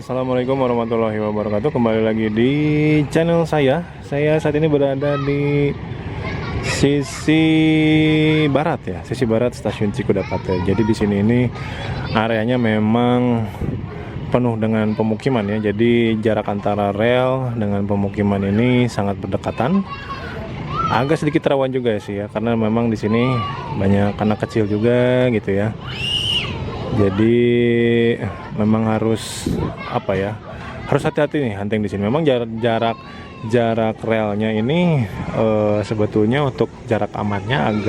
Assalamualaikum warahmatullahi wabarakatuh. Kembali lagi di channel saya. Saya saat ini berada di sisi barat ya, sisi barat stasiun Cikudapate. Jadi di sini ini areanya memang penuh dengan pemukiman ya. Jadi jarak antara rel dengan pemukiman ini sangat berdekatan. Agak sedikit rawan juga sih ya, karena memang di sini banyak anak kecil juga gitu ya. Jadi memang harus harus hati-hati nih hunting di sini. Memang jarak relnya ini sebetulnya untuk jarak amannya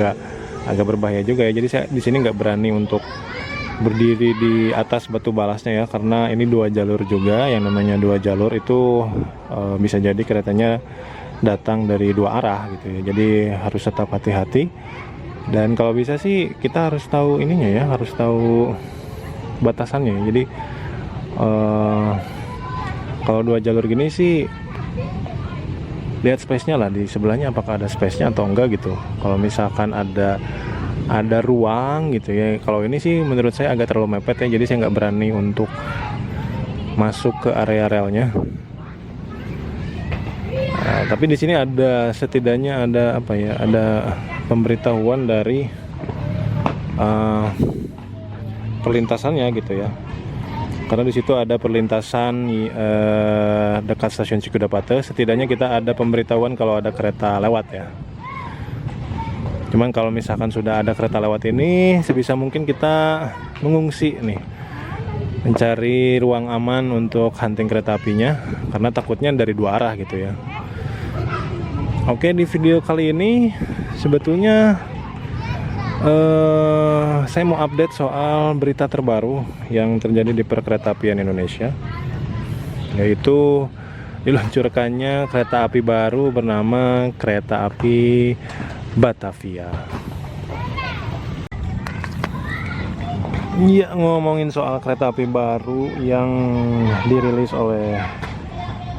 agak berbahaya juga ya. Jadi saya di sini nggak berani untuk berdiri di atas batu balasnya ya, karena ini 2 jalur juga. Yang namanya 2 jalur itu bisa jadi keretanya datang dari 2 arah gitu ya. Jadi harus tetap hati-hati. Dan kalau bisa sih kita harus tahu ininya ya, harus tahu batasannya. Jadi kalau 2 jalur gini sih lihat space-nya lah, di sebelahnya apakah ada space-nya atau enggak gitu. Kalau misalkan ada ruang gitu ya. Kalau ini sih menurut saya agak terlalu mepet ya, jadi saya nggak berani untuk masuk ke area relnya. Tapi di sini ada setidaknya ada pemberitahuan dari perlintasannya gitu ya, karena di situ ada perlintasan dekat stasiun Cikudapate. Setidaknya kita ada pemberitahuan kalau ada kereta lewat ya. Cuman kalau misalkan sudah ada kereta lewat ini, sebisa mungkin kita mengungsi nih, mencari ruang aman untuk hunting kereta apinya, karena takutnya dari 2 arah gitu ya. Oke, di video kali ini sebetulnya saya mau update soal berita terbaru yang terjadi di Perkeretaapian Indonesia, yaitu diluncurkannya kereta api baru bernama Kereta Api Batavia. Ya, ngomongin soal kereta api baru yang dirilis oleh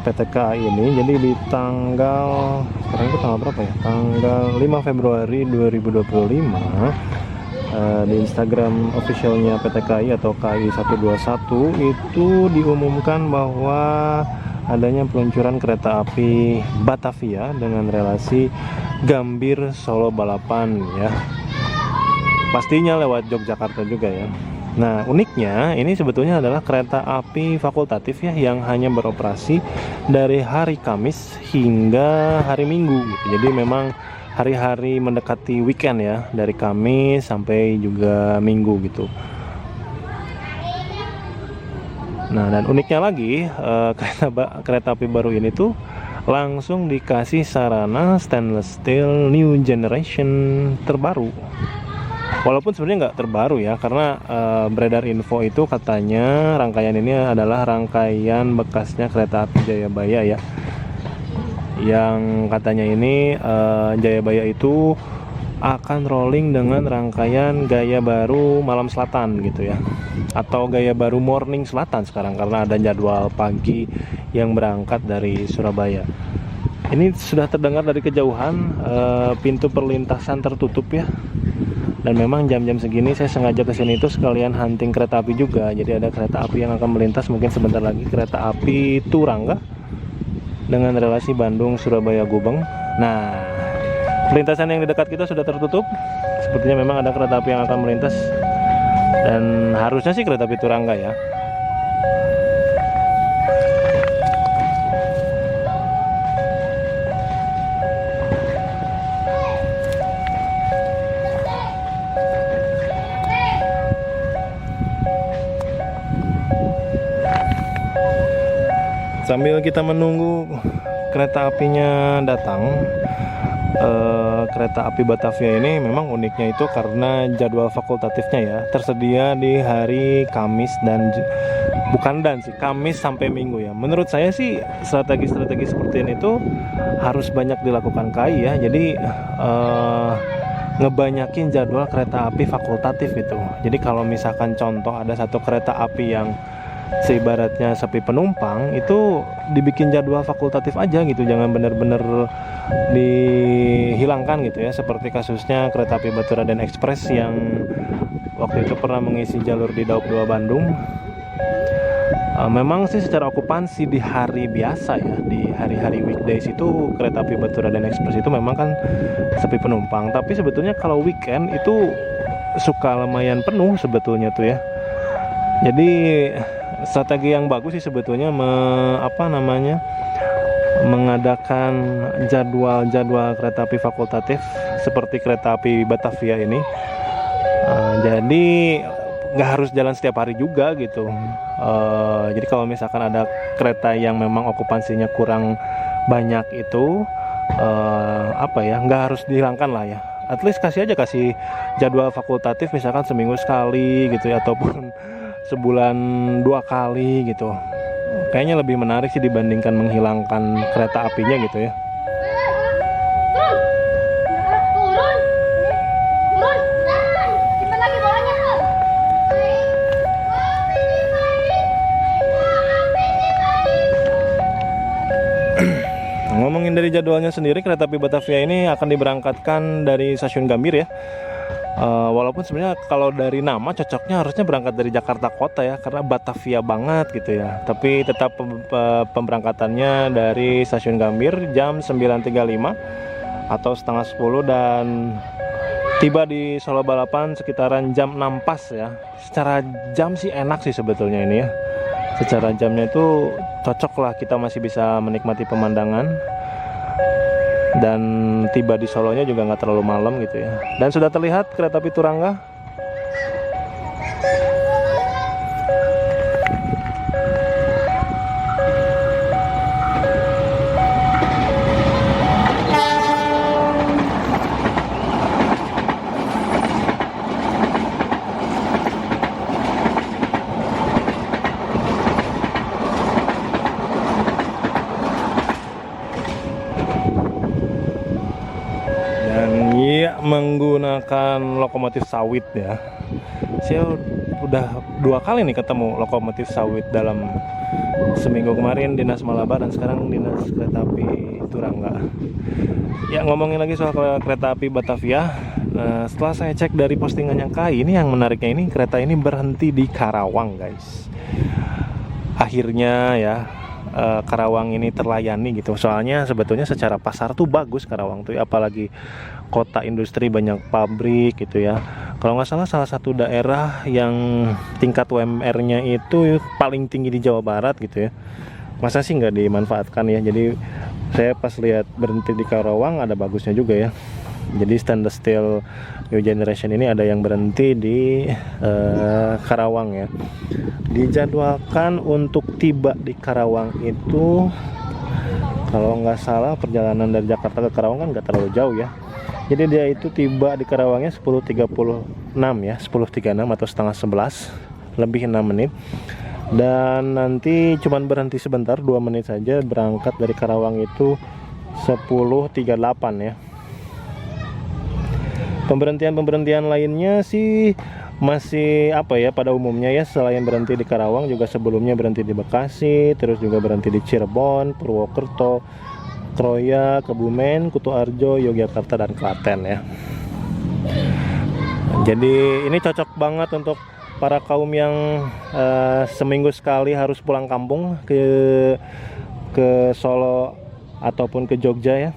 PT KAI ini, jadi di tanggal, sekarang itu tanggal berapa ya? Tanggal 5 Februari 2025 di Instagram officialnya PT KAI atau KAI 121 itu diumumkan bahwa adanya peluncuran kereta api Batavia dengan relasi Gambir Solo Balapan ya. Pastinya lewat Yogyakarta juga ya. Nah, uniknya ini sebetulnya adalah kereta api fakultatif ya, yang hanya beroperasi dari hari Kamis hingga hari Minggu gitu. Jadi memang hari-hari mendekati weekend ya, dari Kamis sampai juga Minggu gitu. Nah, dan uniknya lagi kereta api baru ini tuh langsung dikasih sarana stainless steel new generation terbaru. Walaupun sebenarnya nggak terbaru ya, karena beredar info itu katanya rangkaian ini adalah rangkaian bekasnya kereta api Jayabaya ya, yang katanya ini Jayabaya itu akan rolling dengan rangkaian gaya baru malam selatan gitu ya, atau gaya baru morning selatan sekarang, karena ada jadwal pagi yang berangkat dari Surabaya. Ini sudah terdengar dari kejauhan, pintu perlintasan tertutup ya. Dan memang jam-jam segini saya sengaja kesini itu sekalian hunting kereta api juga. Jadi ada kereta api yang akan melintas mungkin sebentar lagi, kereta api Turangga dengan relasi Bandung Surabaya Gubeng. Nah, perlintasan yang di dekat kita sudah tertutup. Sepertinya memang ada kereta api yang akan melintas, dan harusnya sih kereta api Turangga ya. Sambil kita menunggu kereta apinya datang, kereta api Batavia ini memang uniknya itu karena jadwal fakultatifnya ya, tersedia di hari Kamis Kamis sampai Minggu ya. Menurut saya sih strategi-strategi seperti ini tuh harus banyak dilakukan KAI ya. Jadi ngebanyakin jadwal kereta api fakultatif itu. Jadi kalau misalkan contoh ada satu kereta api yang seibaratnya sepi penumpang, itu dibikin jadwal fakultatif aja gitu, jangan bener-bener dihilangkan gitu ya, seperti kasusnya kereta api Baturaden Express yang waktu itu pernah mengisi jalur di Daup 2 Bandung. Memang sih secara okupansi di hari biasa ya, di hari-hari weekdays itu kereta api Batu Raden Express itu memang kan sepi penumpang. Tapi sebetulnya kalau weekend itu suka lumayan penuh sebetulnya tuh ya. Jadi strategi yang bagus sih sebetulnya mengadakan jadwal-jadwal kereta api fakultatif seperti kereta api Batavia ini. Jadi nggak harus jalan setiap hari juga gitu. Jadi kalau misalkan ada kereta yang memang okupansinya kurang banyak itu nggak harus dihilangkan lah ya. At least kasih jadwal fakultatif misalkan seminggu sekali gitu ya, ataupun sebulan 2 kali gitu. Kayaknya lebih menarik sih dibandingkan menghilangkan kereta apinya gitu ya. Ngomongin dari jadwalnya sendiri, kereta api Batavia ini akan diberangkatkan dari stasiun Gambir ya. Walaupun sebenarnya kalau dari nama cocoknya harusnya berangkat dari Jakarta Kota ya, karena Batavia banget gitu ya. Tapi tetap pemberangkatannya dari stasiun Gambir jam 9.35 atau setengah 10 dan tiba di Solo Balapan sekitaran jam 6 pas ya. Secara jam sih enak sih sebetulnya ini ya. Secara jamnya itu cocok lah, kita masih bisa menikmati pemandangan dan tiba di Solonya juga nggak terlalu malam gitu ya. Dan sudah terlihat kereta api Turangga. Menggunakan lokomotif sawit ya. Saya udah 2 kali nih ketemu lokomotif sawit dalam seminggu kemarin, Dinas Malabar dan sekarang Dinas Kereta Api Turangga. Ya, ngomongin lagi soal kereta api Batavia. Nah, setelah saya cek dari postingan yang ini yang menariknya ini kereta ini berhenti di Karawang guys. Akhirnya ya Karawang ini terlayani gitu. Soalnya sebetulnya secara pasar tuh bagus Karawang tuh, apalagi kota industri, banyak pabrik gitu ya. Kalau nggak salah satu daerah yang tingkat UMR-nya itu paling tinggi di Jawa Barat gitu ya. Masa sih nggak dimanfaatkan ya? Jadi saya pas lihat berhenti di Karawang ada bagusnya juga ya. Jadi stainless steel new generation ini ada yang berhenti di Karawang ya. Dijadwalkan untuk tiba di Karawang itu kalau nggak salah perjalanan dari Jakarta ke Karawang kan nggak terlalu jauh ya. Jadi dia itu tiba di Karawangnya 10.36 ya, 10.36 atau setengah 11, lebih 6 menit. Dan nanti cuman berhenti sebentar, 2 menit saja, berangkat dari Karawang itu 10.38 ya. Pemberhentian lainnya sih masih pada umumnya ya, selain berhenti di Karawang juga sebelumnya berhenti di Bekasi, terus juga berhenti di Cirebon, Purwokerto, Kroya, Kebumen, Kutoarjo, Yogyakarta dan Klaten ya. Jadi ini cocok banget untuk para kaum yang seminggu sekali harus pulang kampung ke Solo ataupun ke Jogja ya.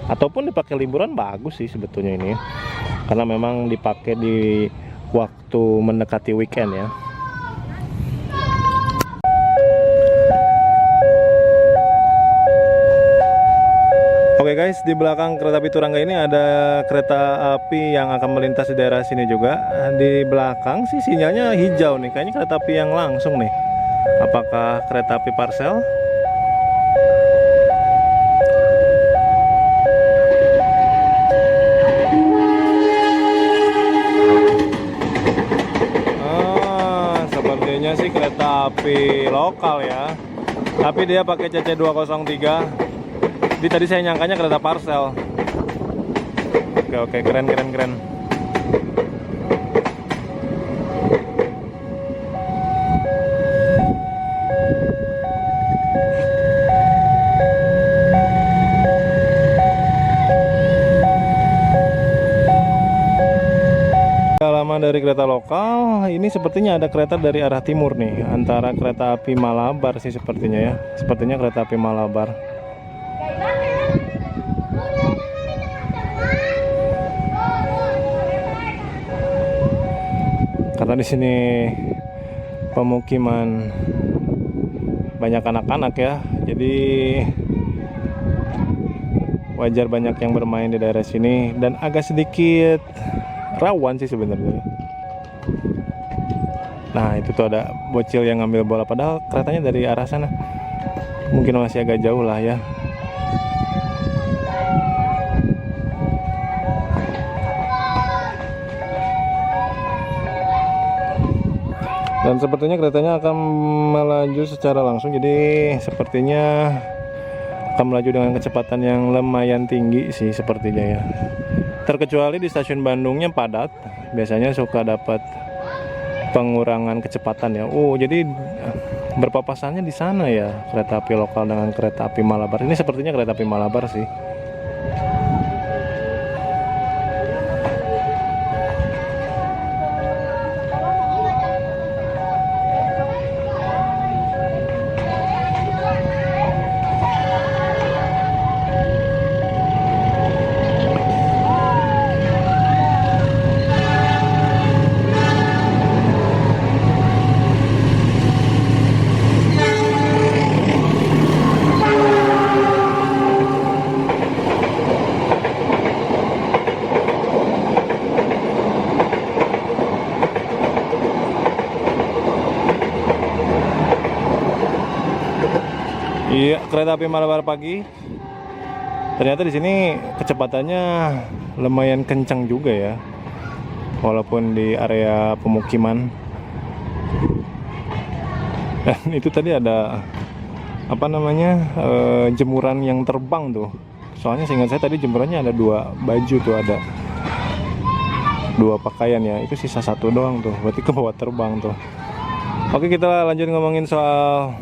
Ataupun dipakai liburan bagus sih sebetulnya ini. Karena memang dipakai di waktu mendekati weekend ya. Oke guys, di belakang kereta api Turangga ini ada kereta api yang akan melintas di daerah sini juga. Di belakang sih sinyalnya hijau nih, kayaknya kereta api yang langsung nih. Apakah kereta api Parsel? Sepertinya sih kereta api lokal ya. Tapi dia pakai CC 203. Jadi tadi saya nyangkanya kereta Parsel. Oke, keren. pertama dari kereta lokal, ini sepertinya ada kereta dari arah timur nih, antara kereta api Malabar sih sepertinya ya. Sepertinya kereta api Malabar. Karena di sini pemukiman banyak anak-anak ya, jadi wajar banyak yang bermain di daerah sini dan agak sedikit rawan sih sebenarnya. Nah itu tuh ada bocil yang ngambil bola, padahal keretanya dari arah sana, mungkin masih agak jauh lah ya. Dan sepertinya keretanya akan melaju secara langsung, jadi sepertinya akan melaju dengan kecepatan yang lumayan tinggi sih sepertinya ya. Terkecuali di stasiun Bandungnya padat, biasanya suka dapat pengurangan kecepatan ya. Oh, jadi berpapasannya di sana ya, kereta api lokal dengan kereta api Malabar. Ini sepertinya kereta api Malabar sih. Iya, kereta api Malabar pagi. Ternyata di sini kecepatannya lumayan kencang juga ya, walaupun di area pemukiman. Dan itu tadi ada apa namanya jemuran yang terbang tuh. Soalnya seingat saya tadi jemurannya ada 2 baju tuh, ada 2 pakaian ya. Itu sisa 1 doang tuh, berarti ke bawah terbang tuh. Oke, kita lanjut ngomongin soal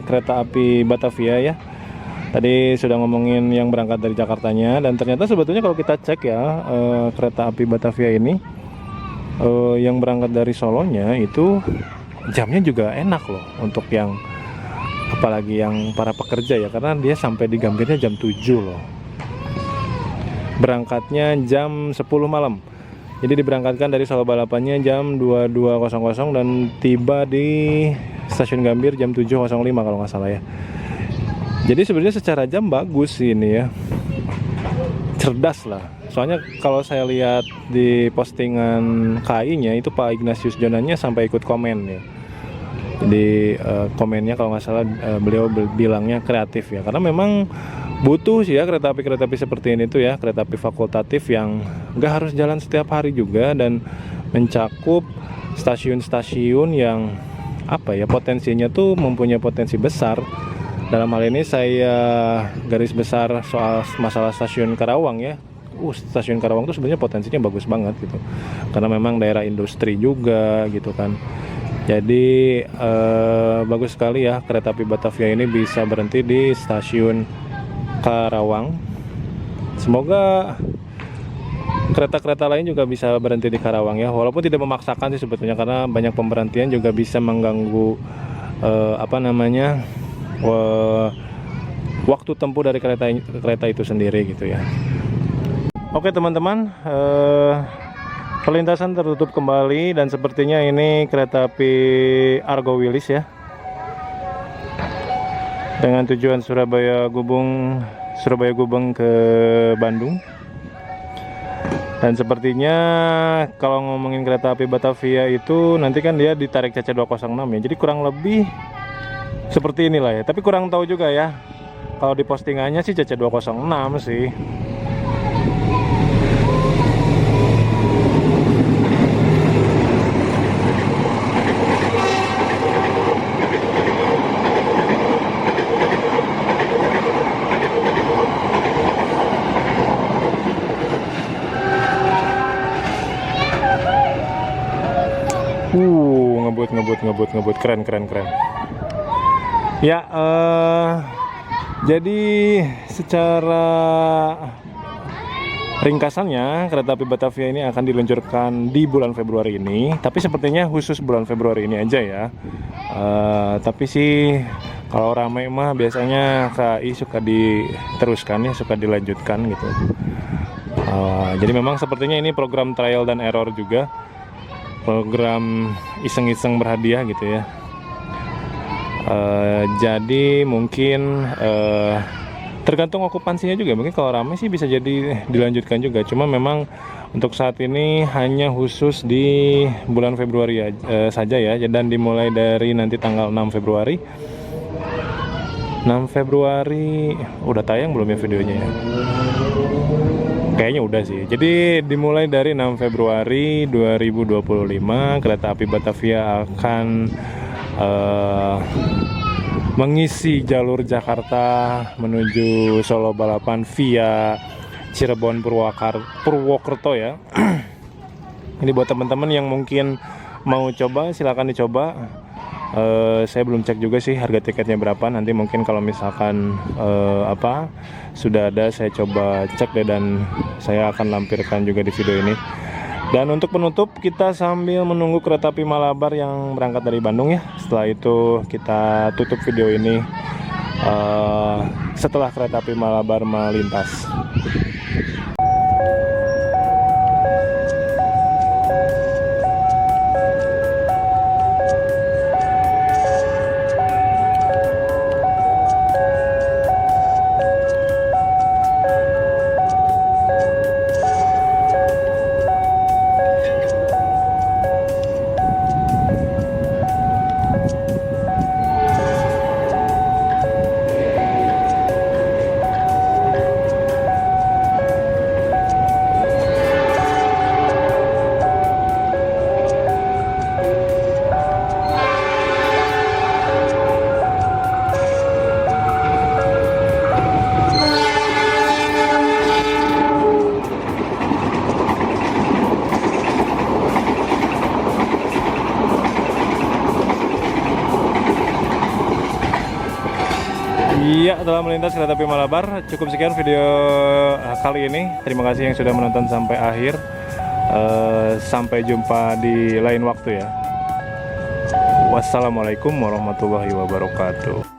kereta api Batavia ya. Tadi sudah ngomongin yang berangkat dari Jakartanya, dan ternyata sebetulnya kalau kita cek ya, kereta api Batavia ini yang berangkat dari Solonya itu jamnya juga enak loh, untuk yang apalagi yang para pekerja ya, karena dia sampai di Gambirnya jam 7 loh. Berangkatnya jam 10 malam. Jadi diberangkatkan dari Solo balapannya jam 22.00 dan tiba di stasiun Gambir jam 7.05 kalau nggak salah ya. Jadi sebenarnya secara jam bagus sih ini ya, cerdas lah. Soalnya kalau saya lihat di postingan KAI-nya itu Pak Ignatius Jonanya sampai ikut komen ya. Jadi komennya kalau nggak salah beliau bilangnya kreatif ya, karena memang butuh sih ya kereta api seperti ini tuh ya, kereta api fakultatif yang nggak harus jalan setiap hari juga dan mencakup stasiun-stasiun yang apa ya, potensinya tuh mempunyai potensi besar. Dalam hal ini saya garis besar soal masalah stasiun Karawang ya. Stasiun Karawang tuh sebenarnya potensinya bagus banget gitu, karena memang daerah industri juga gitu kan. Jadi bagus sekali ya kereta api Batavia ini bisa berhenti di stasiun Karawang. Semoga kereta-kereta lain juga bisa berhenti di Karawang ya, walaupun tidak memaksakan sih sebetulnya, karena banyak pemberhentian juga bisa mengganggu waktu tempuh dari kereta itu sendiri gitu ya. Oke teman-teman, perlintasan tertutup kembali dan sepertinya ini kereta api Argo Wilis ya, dengan tujuan Surabaya Gubeng ke Bandung. Dan sepertinya kalau ngomongin kereta api Batavia itu nanti kan dia ditarik CC206 ya, jadi kurang lebih seperti inilah ya, tapi kurang tahu juga ya. Kalau di postingannya sih CC206 sih. Ngebut keren ya. Jadi secara Ringkasannya, kereta api Batavia ini akan diluncurkan di bulan Februari ini, tapi sepertinya khusus bulan Februari ini aja ya. Tapi sih kalau ramai mah biasanya KAI suka diteruskan ya, suka dilanjutkan gitu. Jadi memang sepertinya ini program trial dan error juga, program iseng-iseng berhadiah gitu ya. Jadi mungkin tergantung okupansinya juga, mungkin kalau ramai sih bisa jadi dilanjutkan juga, cuma memang untuk saat ini hanya khusus di bulan Februari saja ya, dan dimulai dari nanti tanggal 6 Februari. 6 Februari udah tayang belum ya videonya ya? Kayaknya udah sih. Jadi dimulai dari 6 Februari 2025 kereta api Batavia akan mengisi jalur Jakarta menuju Solo Balapan via Cirebon Purwokerto ya. Ini buat teman-teman yang mungkin mau coba, silakan dicoba. Saya belum cek juga sih harga tiketnya berapa. Nanti mungkin kalau misalkan sudah ada, saya coba cek deh, dan saya akan lampirkan juga di video ini. Dan untuk penutup, kita sambil menunggu kereta api Malabar yang berangkat dari Bandung ya. Setelah itu kita tutup video ini setelah kereta api Malabar melintas. Iya, telah melintas kereta api Malabar. Cukup sekian video kali ini. Terima kasih yang sudah menonton sampai akhir. Sampai jumpa di lain waktu ya. Wassalamualaikum warahmatullahi wabarakatuh.